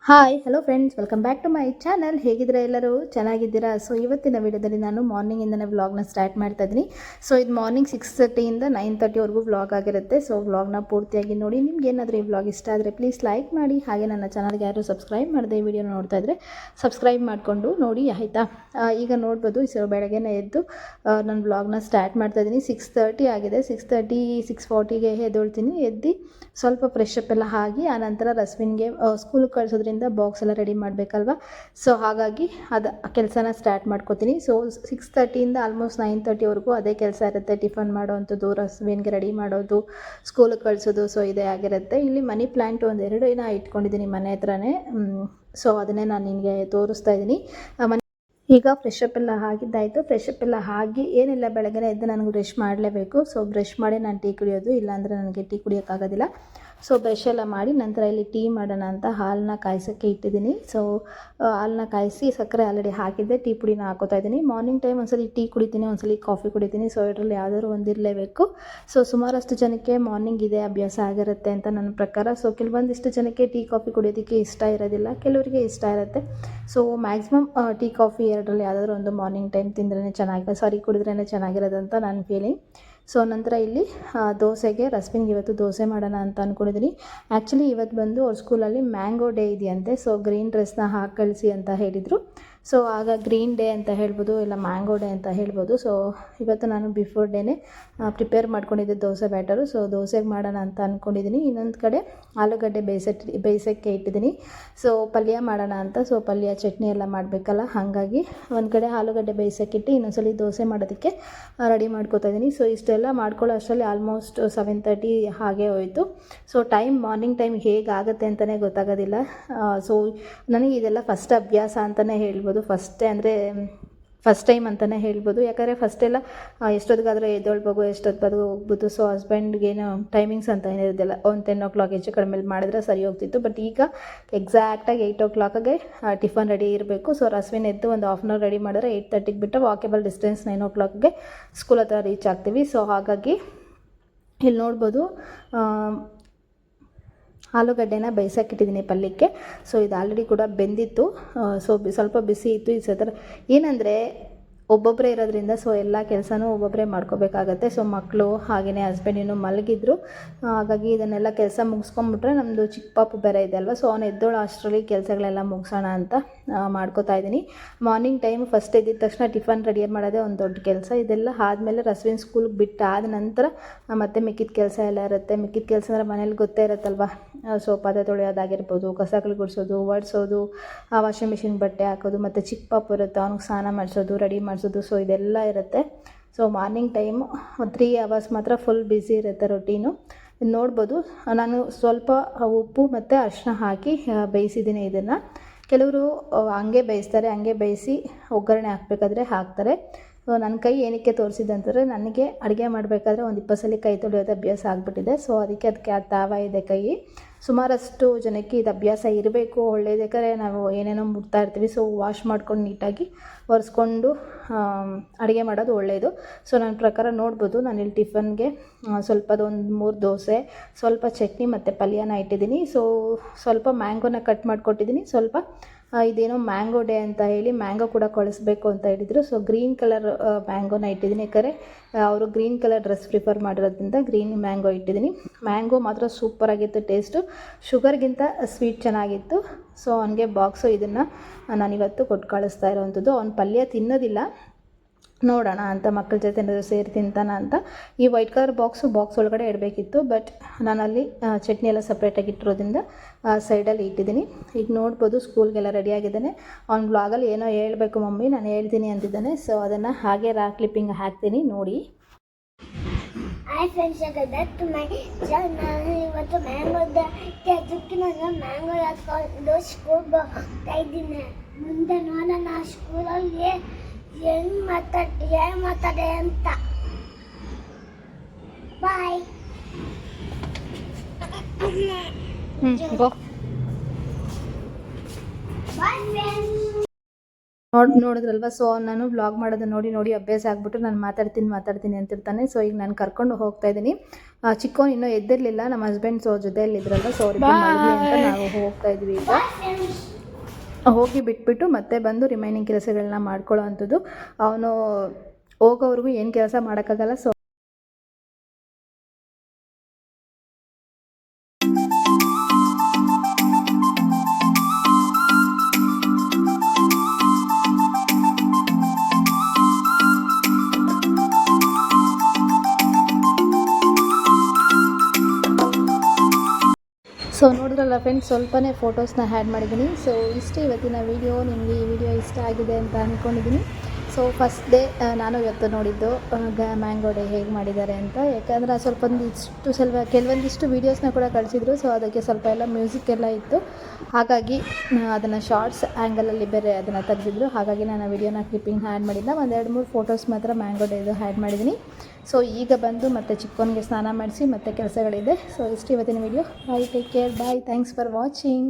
Hi hello friends, welcome back to my channel. ಹೇಗಿದ್ದೀರಾ ಎಲ್ಲರೂ? ಚೆನ್ನಾಗಿದ್ದೀರಾ? ಸೊ ಇವತ್ತಿನ ವಿಡಿಯೋದಲ್ಲಿ ನಾನು ಮಾರ್ನಿಂಗಿಂದನೇ ವ್ಲಾಗ್ನ ಸ್ಟಾರ್ಟ್ ಮಾಡ್ತಾ ಇದ್ದೀನಿ. ಸೊ ಇದು ಮಾರ್ನಿಂಗ್ 6:30 9:30ವರೆಗೂ ವ್ಲಾಗ್ ಆಗಿರುತ್ತೆ. ಸೊ ವ್ಲಾಗ್ನ ಪೂರ್ತಿಯಾಗಿ ನೋಡಿ. ನಿಮ್ಗೆ ಏನಾದರೂ ಈ ವ್ಲಾಗ್ ಇಷ್ಟ ಆದರೆ ಪ್ಲೀಸ್ ಲೈಕ್ ಮಾಡಿ. ಹಾಗೆ ನನ್ನ ಚಾನಲ್ಗೆ ಯಾರು ಸಬ್ಸ್ಕ್ರೈಬ್ ಮಾಡದೆ ಈ ವಿಡಿಯೋನ ನೋಡ್ತಾ ಇದ್ದರೆ ಸಬ್ಸ್ಕ್ರೈಬ್ ಮಾಡಿಕೊಂಡು ನೋಡಿ, ಆಯಿತಾ? ಈಗ ನೋಡ್ಬೋದು, ಸೊ ಬೆಳಗ್ಗೆನೇ ಎದ್ದು ನಾನು ವ್ಲಾಗ್ನ ಸ್ಟಾರ್ಟ್ ಮಾಡ್ತಾ ಇದ್ದೀನಿ. 6:30 ಆಗಿದೆ. 6:30 6:40ಗೆ ಎದ್ದೊಳ್ತೀನಿ. ಎದ್ದು ಸ್ವಲ್ಪ ಫ್ರೆಶ್ ಅಪ್ ಎಲ್ಲ ಆಗಿ ಆನಂತರ ರಸ್ವಿನ್ಗೆ ಸ್ಕೂಲಿಗೆ ಕಳಿಸೋದ್ರಿಂದ ಬಾಕ್ಸ್ ಎಲ್ಲ ರೆಡಿ ಮಾಡಬೇಕಲ್ವ. ಸೊ ಹಾಗಾಗಿ ಅದು ಕೆಲಸನ ಸ್ಟಾರ್ಟ್ ಮಾಡ್ಕೋತೀನಿ. ಸೊ 6:30 ಆಲ್ಮೋಸ್ಟ್ 9:30ವರೆಗೂ ಅದೇ ಕೆಲಸ ಇರುತ್ತೆ. ಟಿಫನ್ ಮಾಡೋವಂಥದ್ದು, ರಸ್ವಿನ್ಗೆ ರೆಡಿ ಮಾಡೋದು, ಸ್ಕೂಲಿಗೆ ಕಳಿಸೋದು. ಸೊ ಇದೇ ಆಗಿರುತ್ತೆ. ಇಲ್ಲಿ ಮನಿ ಪ್ಲ್ಯಾಂಟ್ ಒಂದೆರಡು ದಿನ ಇಟ್ಕೊಂಡಿದ್ದೀನಿ ಮನೆ ಹತ್ರನೇ. ಸೊ ಅದನ್ನೇ ನಾನು ನಿನಗೆ ತೋರಿಸ್ತಾ ಇದ್ದೀನಿ. ಈಗ ಫ್ರೆಶ್ ಅಪ್ ಎಲ್ಲ ಆಗಿದ್ದಾಯಿತು. ಫ್ರೆಶ್ ಅಪ್ ಎಲ್ಲ ಆಗಿ ಏನಿಲ್ಲ, ಬೆಳಗ್ಗೆ ಎದ್ದು ನನಗೆ ಬ್ರಷ್ ಮಾಡಲೇಬೇಕು. ಸೊ ಬ್ರಷ್ ಮಾಡಿ ನಾನು ಟೀ ಕುಡಿಯೋದು, ಇಲ್ಲಾಂದರೆ ನನಗೆ ಟೀ ಕುಡಿಯೋಕ್ಕಾಗೋದಿಲ್ಲ. ಸೊ ಬ್ರಷ್ ಎಲ್ಲ ಮಾಡಿ ನಂತರ ಇಲ್ಲಿ ಟೀ ಮಾಡೋಣ ಅಂತ ಹಾಲನ್ನ ಕಾಯಿಸೋಕ್ಕೆ ಇಟ್ಟಿದ್ದೀನಿ. ಸೊ ಹಾಲನ್ನ ಕಾಯಿಸಿ ಸಕ್ಕರೆ ಆಲ್ರೆಡಿ ಹಾಕಿದ್ದೆ, ಟೀ ಪುಡಿನ ಹಾಕೋತಾ ಇದ್ದೀನಿ. ಮಾರ್ನಿಂಗ್ ಟೈಮ್ ಒಂದ್ಸಲಿ ಟೀ ಕುಡಿತೀನಿ, ಒಂದ್ಸಲಿ ಕಾಫಿ ಕುಡಿತೀನಿ. ಸೊ ಇದರಲ್ಲಿ ಯಾವುದಾದ್ರು ಒಂದಿರಲೇಬೇಕು. ಸೊ ಸುಮಾರಷ್ಟು ಜನಕ್ಕೆ ಮಾರ್ನಿಂಗ್ ಇದೇ ಅಭ್ಯಾಸ ಆಗಿರುತ್ತೆ ಅಂತ ನನ್ನ ಪ್ರಕಾರ. ಸೊ ಕೆಲವೊಂದಿಷ್ಟು ಜನಕ್ಕೆ ಟೀ ಕಾಫಿ ಕುಡಿಯೋದಕ್ಕೆ ಇಷ್ಟ ಇರೋದಿಲ್ಲ, ಕೆಲವರಿಗೆ ಇಷ್ಟ ಇರುತ್ತೆ. ಸೊ ಮ್ಯಾಕ್ಸಿಮಮ್ ಟೀ ಕಾಫಿ ಎರಡರಲ್ಲಿ ಯಾವುದಾದ್ರೂ ಒಂದು ಮಾರ್ನಿಂಗ್ ಟೈಮ್ ಕುಡಿದ್ರೇ ಚೆನ್ನಾಗಿರೋದು ಅಂತ ನನ್ನ ಫೀಲಿಂಗ್. ಸೊ ನಂತರ ಇಲ್ಲಿ ದೋಸೆಗೆ ರಸ್ವಿನ್ಗೆ ಇವತ್ತು ದೋಸೆ ಮಾಡೋಣ ಅಂತ ಅಂದ್ಕೊಂಡಿದ್ದೀನಿ. ಆ್ಯಕ್ಚುಲಿ ಇವತ್ತು ಬಂದು ಅವ್ರ ಸ್ಕೂಲಲ್ಲಿ ಮ್ಯಾಂಗೋ ಡೇ ಇದೆಯಂತೆ. ಸೊ ಗ್ರೀನ್ ಡ್ರೆಸ್ನ ಹಾಕಿ ಕಳಿಸಿ ಅಂತ ಹೇಳಿದರು. ಸೊ ಆಗ ಗ್ರೀನ್ ಡೇ ಅಂತ ಹೇಳ್ಬೋದು, ಇಲ್ಲ ಮ್ಯಾಂಗೋ ಡೇ ಅಂತ ಹೇಳ್ಬೋದು. ಸೊ ಇವತ್ತು ನಾನು ಬಿಫೋರ್ ಡೇನೇ ಪ್ರಿಪೇರ್ ಮಾಡ್ಕೊಂಡಿದ್ದೆ ದೋಸೆ ಬ್ಯಾಟರು. ಸೊ ದೋಸೆಗೆ ಮಾಡೋಣ ಅಂತ ಅಂದ್ಕೊಂಡಿದ್ದೀನಿ. ಇನ್ನೊಂದು ಕಡೆ ಆಲೂಗಡ್ಡೆ ಬೇಯಿಸೋಕ್ಕೆ ಇಟ್ಟಿದ್ದೀನಿ. ಸೊ ಪಲ್ಯ ಮಾಡೋಣ ಅಂತ. ಸೊ ಪಲ್ಯ ಚಟ್ನಿ ಎಲ್ಲ ಮಾಡಬೇಕಲ್ಲ, ಹಾಗಾಗಿ ಒಂದು ಕಡೆ ಆಲೂಗಡ್ಡೆ ಬೇಯಿಸೋಕ್ಕಿಟ್ಟು ಇನ್ನೊಂದ್ಸಲಿ ದೋಸೆ ಮಾಡೋದಕ್ಕೆ ರೆಡಿ ಮಾಡ್ಕೋತಾ ಇದ್ದೀನಿ. ಸೊ ಇಷ್ಟೆಲ್ಲ ಮಾಡ್ಕೊಳ್ಳೋ ಅಷ್ಟರಲ್ಲಿ ಆಲ್ಮೋಸ್ಟ್ 7:30 ಹಾಗೆ ಹೋಯಿತು. ಸೊ ಮಾರ್ನಿಂಗ್ ಟೈಮ್ ಹೇಗಾಗುತ್ತೆ ಅಂತಲೇ ಗೊತ್ತಾಗೋದಿಲ್ಲ. ಸೊ ನನಗೆ ಇದೆಲ್ಲ ಫಸ್ಟ್ ಅಭ್ಯಾಸ ಅಂತಲೇ ಹೇಳ್ಬೋದು. ಫಸ್ಟ್ ಟೈಮ್ ಅಂತಲೇ ಹೇಳ್ಬೋದು. ಯಾಕಂದರೆ ಫಸ್ಟೆಲ್ಲ ಎಷ್ಟೊತ್ತಿಗಾದರೂ ಎದ್ದೊಳ್ಬೇಕು, ಎಷ್ಟೊತ್ತಿಗಾದರೂ ಹೋಗ್ಬೋದು. ಸೊ ಹಸ್ಬೆಂಡ್ಗೇನು ಟೈಮಿಂಗ್ಸ್ ಅಂತ ಏನಿರೋದಿಲ್ಲ, ಒಂದು 10 o'clock ಹೆಚ್ಚು ಕಡಿಮೆ ಮಾಡಿದ್ರೆ ಸರಿ ಹೋಗ್ತಿತ್ತು. ಬಟ್ ಈಗ ಎಕ್ಸಾಕ್ಟಾಗಿ 8 o'clockಗೆ ಟಿಫನ್ ರೆಡಿ ಇರಬೇಕು. ಸೊ ರಸ್ವಿನ್ ಎದ್ದು ಒಂದು ಹಾಫ್ ಆನ್ ಅವರ್ ರೆಡಿ ಮಾಡಿದ್ರೆ 8:30ಗೆ ಬಿಟ್ಟು ವಾಕೇಬಲ್ ಡಿಸ್ಟೆನ್ಸ್ 9 o'clockಗೆ ಸ್ಕೂಲ್ ಹತ್ರ ರೀಚ್ ಆಗ್ತೀವಿ. ಸೊ ಹಾಗಾಗಿ ಇಲ್ಲಿ ನೋಡ್ಬೋದು, ಆಲೂಗಡ್ಡೆನ ಬೇಯಿಸೋಕ್ಕಿಟ್ಟಿದ್ದೀನಿ ಪಲ್ಯಕ್ಕೆ. ಸೊ ಇದು ಆಲ್ರೆಡಿ ಕೂಡ ಬೆಂದಿತ್ತು. ಸೊ ಸ್ವಲ್ಪ ಬಿಸಿ ಇತ್ತು. ಈ ಥರ ಏನಂದರೆ ಒಬ್ಬೊಬ್ಬರೇ ಇರೋದ್ರಿಂದ ಸೊ ಎಲ್ಲ ಕೆಲಸನೂ ಒಬ್ಬೊಬ್ಬರೇ ಮಾಡ್ಕೋಬೇಕಾಗತ್ತೆ. ಸೊ ಮಕ್ಕಳು ಹಾಗೆಯೇ ಹಸ್ಬೆಂಡ್ ಇನ್ನೂ ಮಲಗಿದ್ರು. ಹಾಗಾಗಿ ಇದನ್ನೆಲ್ಲ ಕೆಲಸ ಮುಗಿಸ್ಕೊಂಬಿಟ್ರೆ ನಮ್ಮದು ಚಿಕ್ಕ ಪಾಪು ಬೇರೆ ಇದೆ ಅಲ್ವಾ. ಸೊ ಅವನು ಎದ್ದೋಳು ಅಷ್ಟರಲ್ಲಿ ಕೆಲಸಗಳೆಲ್ಲ ಮುಗಿಸೋಣ ಅಂತ ಮಾಡ್ಕೋತಾ ಇದ್ದೀನಿ. ಮಾರ್ನಿಂಗ್ ಟೈಮ್ ಫಸ್ಟ್ ಎದ್ದಿದ ತಕ್ಷಣ ಟಿಫನ್ ರೆಡಿ ಮಾಡೋದೇ ಒಂದು ದೊಡ್ಡ ಕೆಲಸ. ಇದೆಲ್ಲ ಆದಮೇಲೆ ರಸ್ವಿನ್ ಸ್ಕೂಲ್ಗೆ ಬಿಟ್ಟಾದ ನಂತರ ಮತ್ತೆ ಮಿಕ್ಕಿದ ಕೆಲಸ ಎಲ್ಲ ಇರುತ್ತೆ. ಮಿಕ್ಕಿದ ಕೆಲಸ ಅಂದರೆ ಮನೇಲಿ ಗೊತ್ತೇ ಇರುತ್ತಲ್ವ. ಸೊ ಪಾತ್ರೆ ತೊಳೆಯೋದಾಗಿರ್ಬೋದು, ಕಸಗಳು ಗುಡಿಸೋದು, ಒರೆಸೋದು, ವಾಷಿಂಗ್ ಮಿಷಿನ್ ಬಟ್ಟೆ ಹಾಕೋದು, ಮತ್ತು ಚಿಕ್ಕ ಪಾಪು ಇರುತ್ತೆ ಅವ್ನಿಗೆ ಸ್ನಾನ ಮಾಡಿಸೋದು, ರೆಡಿ ಮಾಡಿಸೋದು. ಸೊ ಇದೆಲ್ಲ ಇರುತ್ತೆ. ಸೊ ಮಾರ್ನಿಂಗ್ ಟೈಮು 3 hours ಮಾತ್ರ ಫುಲ್ ಬ್ಯುಸಿ ಇರುತ್ತೆ ರೊಟೀನು. ನೋಡ್ಬೋದು, ನಾನು ಸ್ವಲ್ಪ ಉಪ್ಪು ಮತ್ತು ಅರಿಶಿನ ಹಾಕಿ ಬೇಯಿಸಿದ್ದೀನಿ ಇದನ್ನು. ಕೆಲವರು ಹಂಗೆ ಬೇಯಿಸ್ತಾರೆ, ಹಂಗೆ ಬೇಯಿಸಿ ಒಗ್ಗರಣೆ ಹಾಕಬೇಕಾದ್ರೆ ಹಾಕ್ತಾರೆ. ಸೊ ನನ್ನ ಕೈ ಏನಕ್ಕೆ ತೋರಿಸಿದ್ದೆ ಅಂತಂದರೆ, ನನಗೆ ಅಡುಗೆ ಮಾಡಬೇಕಾದ್ರೆ ಒಂದು 20 ಸಲ ಕೈ ತೊಳೆಯೋದು ಅಭ್ಯಾಸ ಆಗಿಬಿಟ್ಟಿದೆ. ಸೊ ಅದಕ್ಕೆ ತಾವ ಇದೆ ಕೈ. ಸುಮಾರಷ್ಟು ಜನಕ್ಕೆ ಇದು ಅಭ್ಯಾಸ ಇರಬೇಕು, ಒಳ್ಳೆಯದು. ಯಾಕಂದರೆ ನಾವು ಏನೇನೋ ಮುಟ್ತಾ ಇರ್ತೀವಿ. ಸೊ ವಾಶ್ ಮಾಡ್ಕೊಂಡು ನೀಟಾಗಿ ಒರೆಸ್ಕೊಂಡು ಅಡುಗೆ ಮಾಡೋದು ಒಳ್ಳೆಯದು. ಸೊ ನನ್ನ ಪ್ರಕಾರ ನೋಡ್ಬೋದು, ನಾನಿಲ್ಲಿ ಟಿಫನ್ಗೆ ಒಂದು 3 ದೋಸೆ, ಸ್ವಲ್ಪ ಚಟ್ನಿ ಮತ್ತು ಪಲ್ಯನ ಇಟ್ಟಿದ್ದೀನಿ. ಸೊ ಸ್ವಲ್ಪ ಮ್ಯಾಂಗೋನ ಕಟ್ ಮಾಡಿಕೊಟ್ಟಿದ್ದೀನಿ. ಸ್ವಲ್ಪ ಇದೇನೋ ಮ್ಯಾಂಗೋ ಡೇ ಅಂತ ಹೇಳಿ ಮ್ಯಾಂಗೋ ಕೂಡ ಕಳಿಸ್ಬೇಕು ಅಂತ ಹೇಳಿದರು. ಸೊ ಗ್ರೀನ್ ಕಲರ್ ಮ್ಯಾಂಗೋನ ಇಟ್ಟಿದ್ದೀನಿ. ಯಾಕಂದರೆ ಅವರು ಗ್ರೀನ್ ಕಲರ್ ಡ್ರೆಸ್ ಪ್ರಿಫರ್ ಮಾಡಿರೋದ್ರಿಂದ ಗ್ರೀನ್ ಮ್ಯಾಂಗೋ ಇಟ್ಟಿದ್ದೀನಿ. ಮ್ಯಾಂಗೋ ಮಾತ್ರ ಸೂಪರಾಗಿತ್ತು ಟೇಸ್ಟು, ಶುಗರ್ಗಿಂತ ಸ್ವೀಟ್ ಚೆನ್ನಾಗಿತ್ತು. ಸೊ ಅವನಿಗೆ ಬಾಕ್ಸು ಇದನ್ನು ನಾನಿವತ್ತು ಕೊಟ್ಟು ಕಳಿಸ್ತಾ ಇರೋವಂಥದ್ದು. ಅವ್ನು ಪಲ್ಯ ತಿನ್ನೋದಿಲ್ಲ, ನೋಡೋಣ ಅಂತ ಮಕ್ಕಳ ಜೊತೆ ಏನಾದರೂ ಸೇರಿ ತಿಂತಾನ ಅಂತ. ಈ ವೈಟ್ ಕಲರ್ ಬಾಕ್ಸ್ ಒಳಗಡೆ ಇಡಬೇಕಿತ್ತು. ಬಟ್ ನಾನಲ್ಲಿ ಚಟ್ನಿ ಎಲ್ಲ ಸಪ್ರೇಟಾಗಿ ಇಟ್ಟಿರೋದ್ರಿಂದ ಸೈಡಲ್ಲಿ ಇಟ್ಟಿದ್ದೀನಿ. ಈಗ ನೋಡ್ಬೋದು, ಸ್ಕೂಲ್ಗೆಲ್ಲ ರೆಡಿಯಾಗಿದ್ದಾನೆ. ಅವ್ನ ಬ್ಲಾಗಲ್ಲಿ ಏನೋ ಹೇಳಬೇಕು ಮಮ್ಮಿ, ನಾನು ಹೇಳ್ತೀನಿ ಅಂತಿದ್ದಾನೆ. ಸೊ ಅದನ್ನು ಹಾಗೆ ಕ್ಲಿಪ್ಪಿಂಗ್ ಹಾಕ್ತೀನಿ ನೋಡಿ. Hi friends, that my channel. ಇವತ್ತು ಮ್ಯಾಂಗೋದ ಅದಕ್ಕೆ ನಾನು ಮ್ಯಾಂಗೋ ಹಾಕ್ಕೊಂಡು ಸ್ಕೂಲ್ಗೆ ಹೋಗ್ತಾ ಇದ್ದೀನಿ. ಮುಂದೆ ನೋಡೋಣ ಸ್ಕೂಲಲ್ಲಿ ಏನು ಮಾತಾಡೆ ಅಂತ. ಬಾಯ್. ಗೋ. ನೋಡಿದ್ರಲ್ವ. ಸೊ ನಾನು ವ್ಲಾಗ್ ಮಾಡೋದು ನೋಡಿ ಅಭ್ಯಾಸ ಆಗ್ಬಿಟ್ಟು ನಾನು ಮಾತಾಡ್ತೀನಿ ಅಂತಿರ್ತಾನೆ. ಸೊ ಈಗ ನಾನು ಕರ್ಕೊಂಡು ಹೋಗ್ತಾ ಇದ್ದೀನಿ. ಚಿಕ್ಕವನು ಇನ್ನೂ ಎದ್ದಿರಲಿಲ್ಲ, ನಮ್ಮ ಹಸ್ಬೆಂಡ್ ಜೊತೆಯಲ್ಲಿ ಇದ್ರಲ್ವ. ಸೊ ಅವ್ರಿಗೆ ಮಾಡಲಿ ಅಂತ ನಾವು ಹೋಗ್ತಾ ಇದ್ವಿ. ಈಗ ಹೋಗಿ ಬಿಟ್ಬಿಟ್ಟು ಮತ್ತೆ ಬಂದು ರಿಮೈನಿಂಗ್ ಕೆಲಸಗಳನ್ನ ಮಾಡ್ಕೊಳ್ಳೋ ಅಂಥದ್ದು. ಅವನು ಹೋಗೋವರೆಗೂ ಏನು ಕೆಲಸ ಮಾಡೋಕ್ಕಾಗಲ್ಲ. ಸೊ ನೋಡಿದ್ರಲ್ಲ ಫ್ರೆಂಡ್ಸ್, ಸ್ವಲ್ಪನೇ ಫೋಟೋಸ್ನ ಆ್ಯಡ್ ಮಾಡಿದ್ದೀನಿ. ಸೊ ಇಷ್ಟೇ ಇವತ್ತಿನ ವೀಡಿಯೋ. ನಿಮಗೆ ಈ ವಿಡಿಯೋ ಇಷ್ಟ ಆಗಿದೆ ಅಂತ ಅಂದ್ಕೊಂಡಿದ್ದೀನಿ. ಸೊ ಫಸ್ಟ್ ಡೇ ನಾನು ಇವತ್ತು ನೋಡಿದ್ದು ಮ್ಯಾಂಗೋ ಡೇ ಹೇಗೆ ಮಾಡಿದ್ದಾರೆ ಅಂತ. ಯಾಕಂದರೆ ಕೆಲವೊಂದಿಷ್ಟು ವೀಡಿಯೋಸ್ನ ಕೂಡ ಕಳಿಸಿದ್ರು. ಸೊ ಅದಕ್ಕೆ ಸ್ವಲ್ಪ ಎಲ್ಲ ಮ್ಯೂಸಿಕ್ ಎಲ್ಲ ಇತ್ತು, ಹಾಗಾಗಿ ಅದನ್ನು ಶಾರ್ಟ್ಸ್ ಆ್ಯಂಗಲಲ್ಲಿ ಬೇರೆ ಅದನ್ನು ತೆಗೆದಿದ್ರು. ಹಾಗಾಗಿ ನಾನು ಆ ವಿಡಿಯೋನ ಕ್ಲಿಪ್ಪಿಂಗ್ ಆ್ಯಡ್ ಮಾಡಿಲ್ಲ. ಒಂದು 2-3 ಫೋಟೋಸ್ ಮಾತ್ರ ಮ್ಯಾಂಗೋ ಡೇದು ಆ್ಯಡ್ ಮಾಡಿದ್ದೀನಿ. ಸೊ ಈಗ ಬಂದು ಮತ್ತೆ ಚಿಕ್ಕವನಿಗೆ ಸ್ನಾನ ಮಾಡಿಸಿ ಮತ್ತೆ ಕೆಲಸಗಳಿದೆ. ಸೊ ಇಷ್ಟು ಇವತ್ತಿನ video. Bye, take care, bye, thanks for watching.